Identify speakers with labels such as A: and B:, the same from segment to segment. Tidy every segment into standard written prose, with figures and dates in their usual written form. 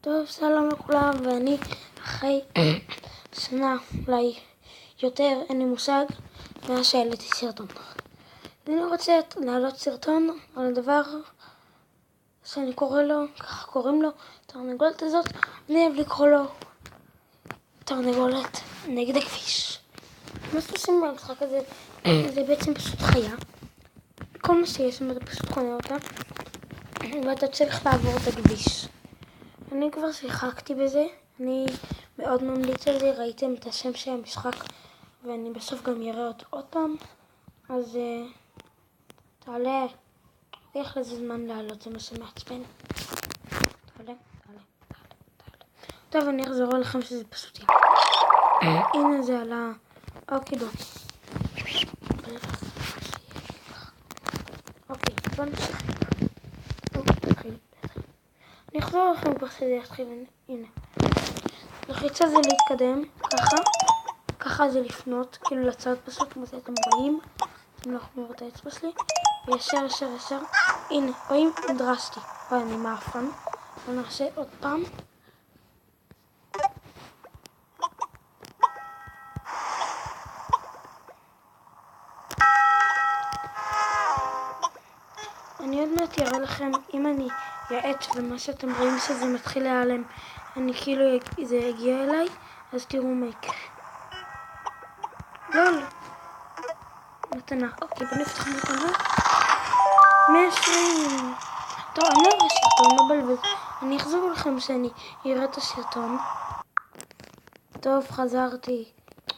A: טוב, שלום לכולם, ואני אחרי שנה, אולי יותר, אין לי מושג, מאז שהעליתי סרטון. אני רוצה להעלות סרטון על הדבר שאני קורא לו, ככה קוראים לו, תרנגולת הזאת. אני אוהב לקרוא לו תרנגולת נגד הכביש. מה שעושים במשחק הזה, זה בעצם פשוט חיה. כל מה שיש שם, אתה פשוט קונה אותה, ואתה צריך לעבור את הכביש. אני כבר שיחקתי בזה, אני מאוד ממליץ על זה, ראיתם את השם של המשחק ואני בסוף גם אראה אותו עוד פעם, אז תעלה, איך לזה זמן לעלות, זה מה שמעצבן. תעלה. טוב, אני אחזור לכם שזה פשוט יהיה. הנה זה עלה, אוקיי דו. אוקיי, בוא נמשיך. אני אחזור לכם כבר שזה יתחיל, הנה. לחיצה זה להתקדם, ככה זה לפנות, כאילו לצד פשוט, כמו שאתם רואים. אתם לא יכולים לראות את האצבע שלי. וישר, הנה, רואים? דרסתי. אני מאפן. בוא נעשה עוד פעם. אני עוד מעט אראה לכם, אם אני יעץ ומה שאתם רואים שזה מתחיל להיעלם, אני כאילו, זה יגיע אליי, אז תראו מה יקרה. לא. מתנה. אוקיי, בוא נפתח מתנה. 120. טוב, אני לא אראה סרטון, לא בלבד. אני אחזור לכם שאני אראה את הסרטון. טוב, חזרתי.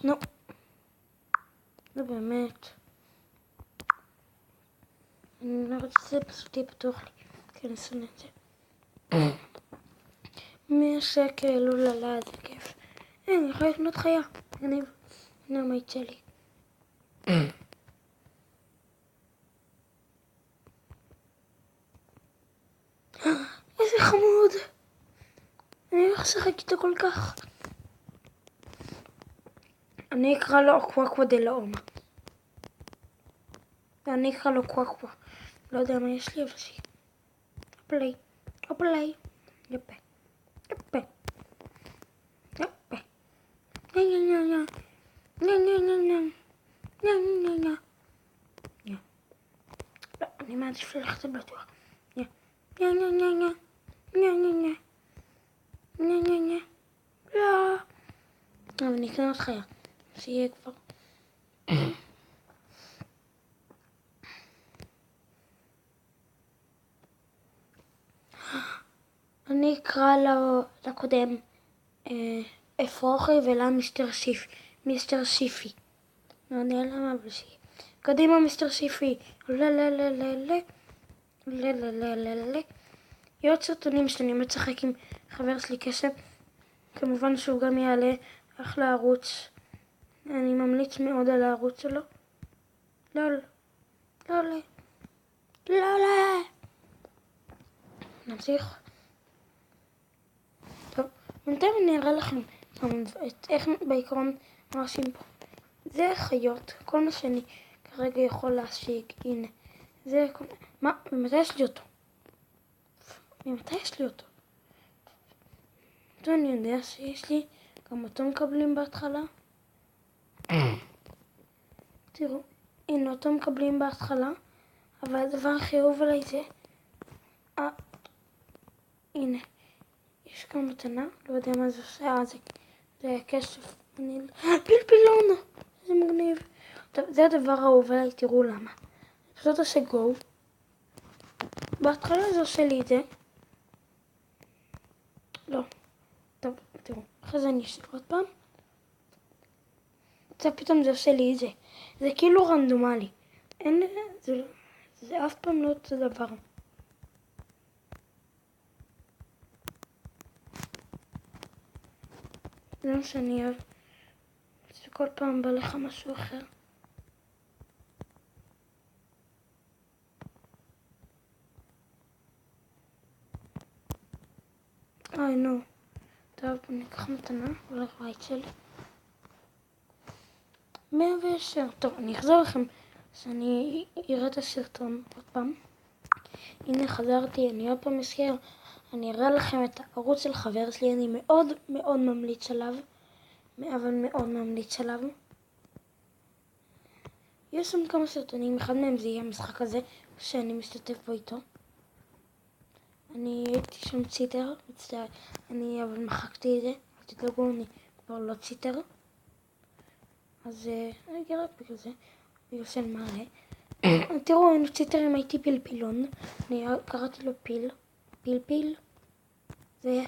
A: נו. זה באמת. אני לא רוצה שזה פשוט יהיה פתוח לי. כן, אני שונא את זה. 100 שקל, אוללה, זה כיף. אני יכולה לקנות חיה. הנה מה יצא לי. איזה חמוד. אני הולך לשחק איתו כל כך. אני אקרא לו קוואקווה דלאומה. ואני אקרא לו קוואקווה. לא יודע מה יש לי, אבל שיהיה. אופלי. יפה. לא, אני מעדיף ללכת בטוח. לא. אבל אני אקנה עוד חיה. שיהיה כבר. אני אקרא לו לקודם אפרוחי ולה מיסטר שיפי. לא יודע למה, אבל שיהיה. קדימה מיסטר שיפי. יהיה סרטונים שאני משחק עם חבר שלי קשב. כמובן שהוא גם יעלה אחלה ערוץ. אני ממליץ מאוד על הערוץ שלו. לא. נמשיך. טוב, בינתיים אני אראה לכם איך בעיקרון מרשים פה. זה חיות, כל מה שאני כרגע יכול להשיג, הנה. זה כל... מה? ממתי יש לי אותו? אני יודע שיש לי, גם אותו מקבלים בהתחלה. תראו, הנה אותו מקבלים בהתחלה, אבל הדבר הכי אהוב עליי זה... הנה, יש גם מתנה, לא יודע מה זה עושה, זה היה כסף, פלפלון, זה מגניב. טוב, זה הדבר האהוב עליי, תראו למה. פשוט עושה גו. בהתחלה זה עושה לי את זה. לא. טוב, תראו, אחרי זה אני אעשה עוד פעם. פתאום זה עושה לי את זה. זה כאילו רנדומלי. זה אף פעם לא אותו דבר. זה מה שאני אוהב. שכל פעם בא לך משהו אחר. נו. טוב, אני אקח מתנה, הולך בית שלי. 110. טוב, אני אחזור לכם שאני אראה את הסרטון עוד פעם. הנה חזרתי, אני עוד פעם אזכיר. אני אראה לכם את הערוץ של חבר שלי, אני מאוד מאוד ממליץ עליו. אבל מאוד ממליץ עליו. יש שם כמה סרטונים, אחד מהם זה יהיה המשחק הזה שאני משתתף בו איתו. אני הייתי שם ציטר, מצטער, אני אבל מחקתי את זה, אל תדאגו, אני כבר לא ציטר. אז אני אגיד רק בגלל זה, בגלל שאני מעלה. תראו, היינו ציטרים, הייתי פלפילון, אני קראתי לו פלפיל. זה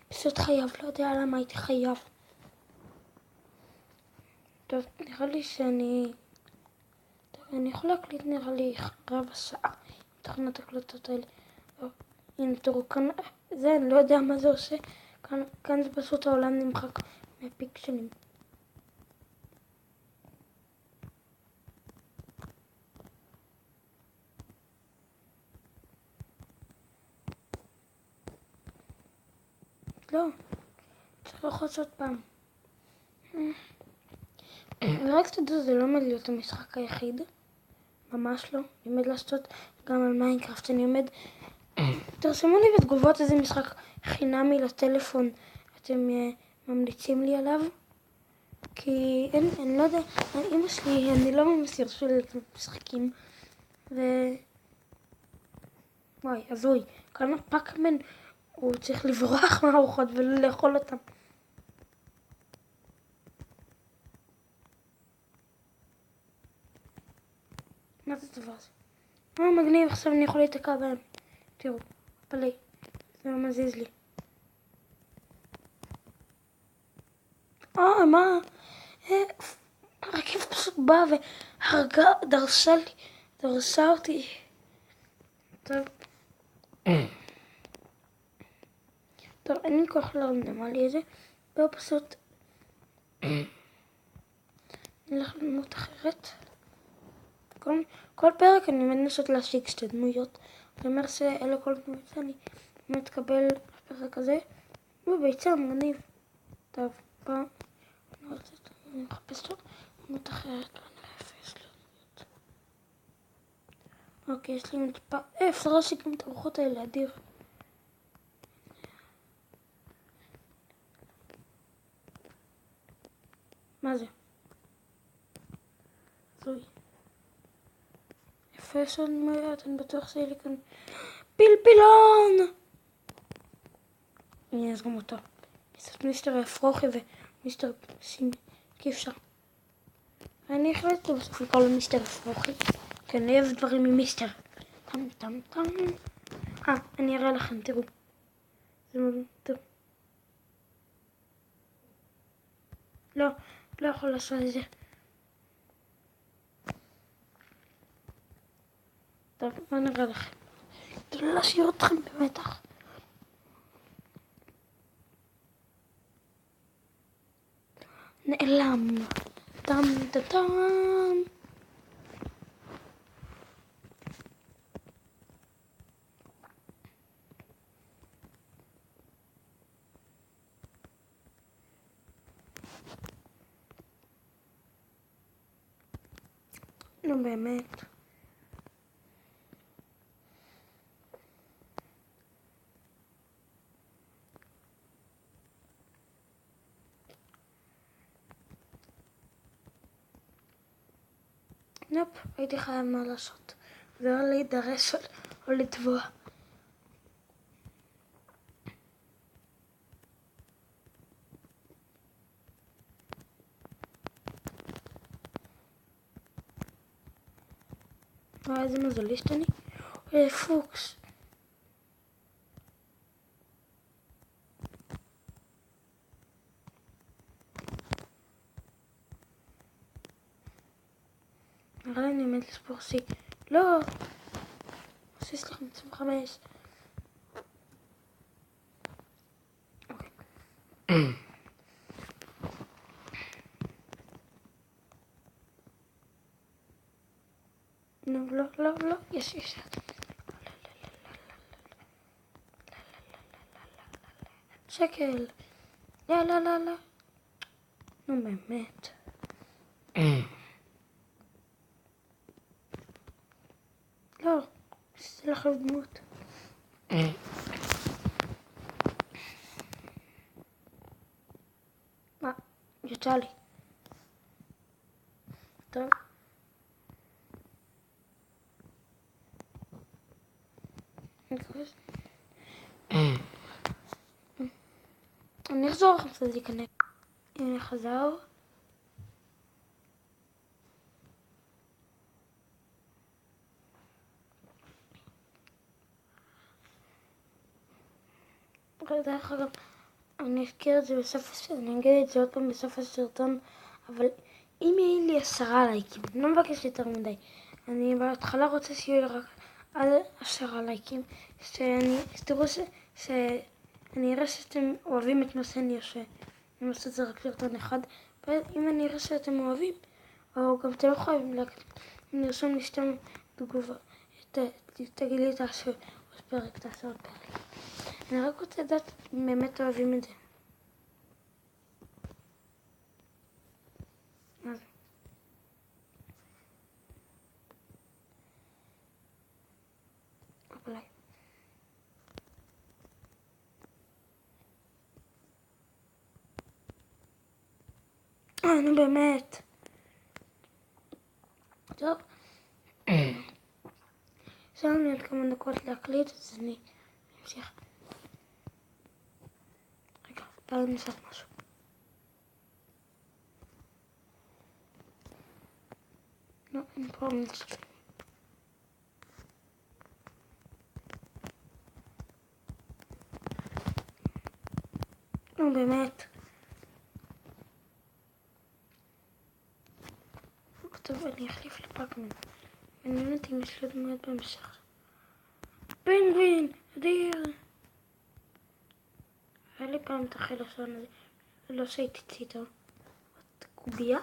A: פשוט חייב, לא יודע למה הייתי חייב. טוב, נראה לי שאני... אני יכולה להקליט נראה לי רבע שעה תוכנת הקלטות האלה. הנה תראו כאן, זה אני לא יודע מה זה עושה, כאן זה פשוט העולם נמחק מהפיקסלים. לא, צריך ללחוץ עוד פעם. ורק תדעו, זה לא עומד להיות המשחק היחיד, ממש לא. אני עומד לעשות גם על מיינקראפט, אני עומד... תרשמו לי בתגובות איזה משחק חינמי לטלפון אתם ממליצים לי עליו, כי אני לא יודע, אמא שלי, אני לא ממש ירשו לי משחקים, וואי, הזוי, כאן הפאקמן הוא צריך לברוח מהארוחות ולאכול אותם. מה זה הדבר הזה? מגניב, עכשיו אני יכול להתקע בהם. תראו, פלי, זה לא מזיז לי. מה? הרכב פשוט באה והרגה, דרסה אותי. טוב. טוב, אין לי כוח לרנדמה לי את זה. בואו פשוט נלך לדמות אחרת. כל פרק אני מנסות להשיג שתי דמויות. אני אומר שאלה כל דמויות שאני מתקבל בפרק הזה. וביצה מגניב. טוב, פעם. אני מחפש לו דמות אחרת. אני אפס לו דמות. אוקיי, יש לי מטפה. אפשר להשיג גם את הרוחות האלה, אדיר. מה זה? זוי. יפה יש עוד דמויות, אני בטוח שיהיה לי כאן פלפילון! הנה, אז גם אותו. מיסטר אפרוחי ומיסטר סימי, כי אפשר. אני החלטתי בסוף לקרוא לו מיסטר אפרוחי, כי אני אוהב דברים ממיסטר. טם טם טם. אני אראה לכם, תראו. זה מאוד טוב. לא יכול לעשות את זה. טוב, בוא נראה לכם. כדי לא להשאיר אתכם במתח. נעלם. טם טם טם. נו באמת. נופ, הייתי חייב מה לעשות. זה לא להידרש או לטבוע. איזה מזליסט אני. פוקס. נראה לי אני עומד לספור סי. לא. עושה סליחה 25. אוקיי. נו, לא. יש. שקל. לא. נו באמת. לא. זה לך דמות. יצא לי. טוב. אני אחזור לכם קצת להיכנס. הנה חזר. דרך אגב, אני אזכיר את זה בסוף הסרטון, אני אגיד את זה עוד פעם בסוף הסרטון, אבל אם יהיו לי 10 לייקים, אני לא מבקש יותר מדי, אני בהתחלה רוצה שיהיו לי רק עד 10 לייקים, שתראו שאני אראה שאתם אוהבים את מה שאני עושה, אני עושה את זה רק סרטון אחד, ואם אני אראה שאתם אוהבים, או גם אתם לא חייבים לרשום לי סתם תגובה, תגיד לי תעשו עוד פרק, תעשו עוד פרק. אני רק רוצה לדעת אם באמת אוהבים את זה. אולי. נו באמת. טוב. יש לנו עוד כמה דקות להקליט, אז אני אמשיך. רגע, בואו נעשה משהו. לא, אין פה משהו. נו באמת. טוב, אני אחליף לפאקמן. מעניין אותי אם יש לי דמויות בהמשך. פינגווין! אדיר! היה לי פעם את החילופון הזה, לא שהייתי ציטו. קובייה?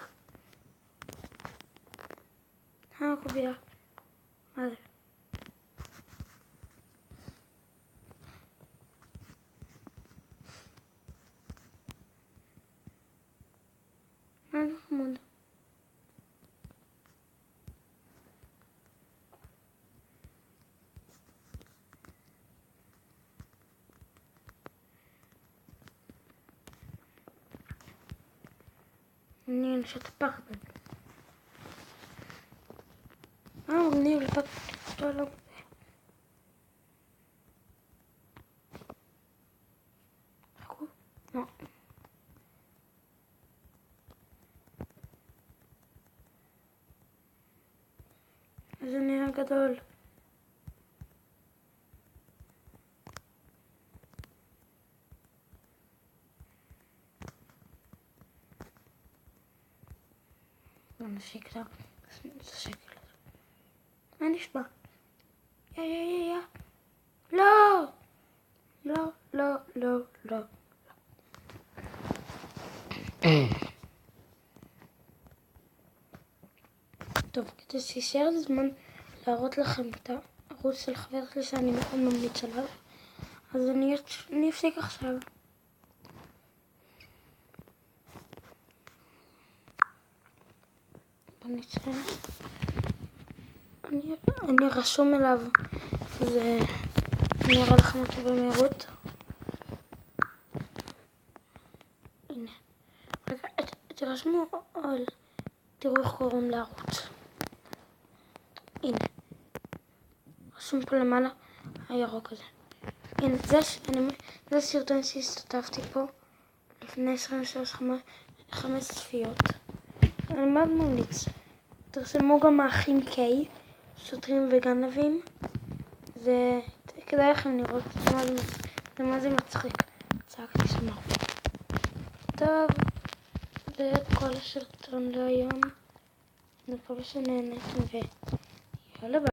A: קובייה. מה זה? מה זה חמוד? אני אנשת פחד. מגניב לפחד. לא, לא. חכו. לא. זה נראה גדול. נשיק לה. נשק לה. מה נשמע? יא. לא! לא, לא, לא, לא. טוב, כדי שישאר לי זמן להראות לכם את הערוץ של חבר שלי שאני מאוד ממליץ עליו, אז אני אפסיק עכשיו. אני רשום אליו, אני אראה לכם אותו במהירות. הנה. רגע, תרשמו, תראו איך קוראים לערוץ. הנה. רשום פה למעלה, הירוק הזה. הנה, זה סרטון שהשתתפתי פה לפני 25 צפיות. אני מאוד ממליץ. תרשמו גם האחים קיי, שוטרים וגנבים. זה כדאי לכם לראות, זה מה זה מצחיק. צעקתי שמר. טוב, זה כל הסרטון להיום. אני מקווה שנהנתם ויאללה ביי.